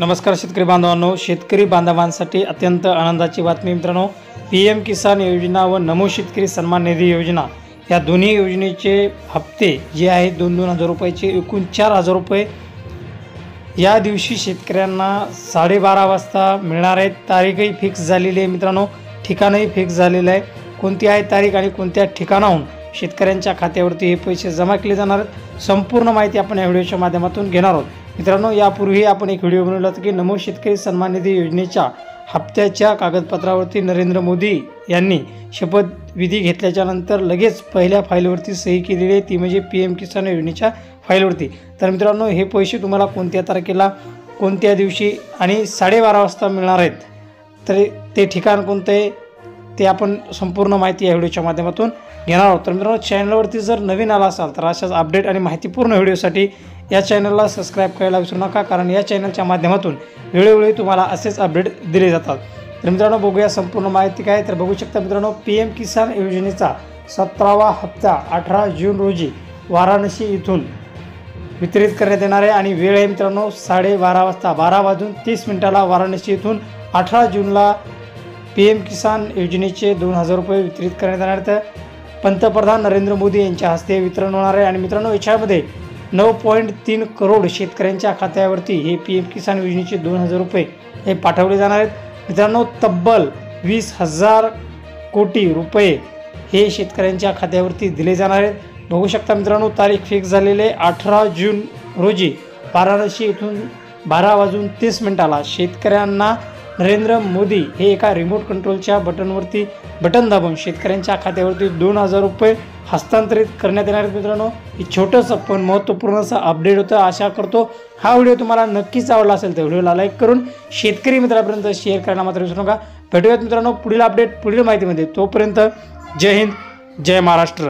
नमस्कार शेतकरी बांधवांनो, शेतकरी बांधवांसाठी अत्यंत आनंदाची बातमी मित्रांनो, पीएम किसान योजना व नमो शेतकरी सन्मान निधी योजना या दोन्ही योजनेचे हप्ते जे आहेत 2,000 रुपयाचे एकूण 4,000 रुपये या दिवशी शेतकऱ्यांना 12:30 वाजता मिळणार आहेत। तारीखही फिक्स झालेली आहे मित्रांनो, ठिकाणही फिक्स झालेलं आहे। कोणती आहे तारीख आणि कोणत्या ठिकाणाहून शेतकऱ्यांच्या खात्यावरती हे पैसे जमा केले जाणार आहेत, संपूर्ण माहिती आपण या व्हिडिओच्या माध्यमातून घेणार आहोत। मित्रांनो, यापूर्वी आपण एक व्हिडिओ बनवला होता की नमो शेतकरी सन्मान निधी योजनेच्या हप्त्याच्या कागदपत्रावरती नरेंद्र मोदी यांनी शपथविधी घेतल्याच्या नंतर लगेच पहिल्या फाईलवरती सही केलेली आहे, ती म्हणजे पीएम किसान योजनेच्या फाईलवरती। तर मित्रांनो, हे पैसे तुम्हाला कोणत्या तारखेला कोणत्या दिवशी आणि 12:30 वाजता मिळणार आहेत, तर ते ठिकाण कोणते आहे ते आपण संपूर्ण माहिती या व्हिडिओच्या माध्यमातून घेणार आहोत। तर मित्रांनो, चॅनलवरती जर नवीन आला असाल तर अशाच अपडेट आणि माहितीपूर्ण व्हिडिओसाठी या चॅनलला सबस्क्राईब करायला विसरू नका, कारण या चॅनलच्या माध्यमातून वेळोवेळी तुम्हाला असेच अपडेट दिले जातात। तर मित्रांनो, बघूया संपूर्ण माहिती काय। तर बघू शकता मित्रांनो, पीएम किसान योजनेचा 17वा हप्ता 18 जून रोजी वाराणसी इथून वितरित करण्यात येणार आहे आणि वेळ आहे मित्रांनो 12:30 वाजता 12:30 वाराणसी इथून 18 जूनला पीएम किसान योजनेचे 2,000 रुपये वितरित करण्यात येणार आहेत। पंतप्रधान नरेंद्र मोदी यांच्या हस्ते वितरण होणार आहे आणि मित्रांनो, याच्यामध्ये 9.3 करोड शेतकऱ्यांच्या खात्यावरती हे पीएम किसान योजनेचे 2,000 रुपये हे पाठवले जाणार आहेत। मित्रांनो, तब्बल 20,000 कोटी रुपये हे शेतकऱ्यांच्या खात्यावरती दिले जाणार आहेत। बघू शकता मित्रांनो, तारीख फिक्स झालेली आहे 18 जून रोजी वाराणसी इथून 12:30 शेतकऱ्यांना नरेंद्र मोदी हे एका रिमोट कंट्रोलच्या बटन दाबून शेतकऱ्यांच्या खात्यावरती 2,000 रुपये हस्तांतरित करण्यात येणार आहेत। मित्रांनो, हे छोटंसं पण महत्त्वपूर्ण असं अपडेट होतं। आशा करतो हा व्हिडिओ तुम्हाला नक्कीच आवडला असेल तर व्हिडिओला लाईक करून शेतकरी मित्रांपर्यंत शेअर करायला मात्र विसरू नका। भेटूयात मित्रांनो पुढील अपडेट पुढील माहितीमध्ये। तोपर्यंत जय हिंद, जय महाराष्ट्र।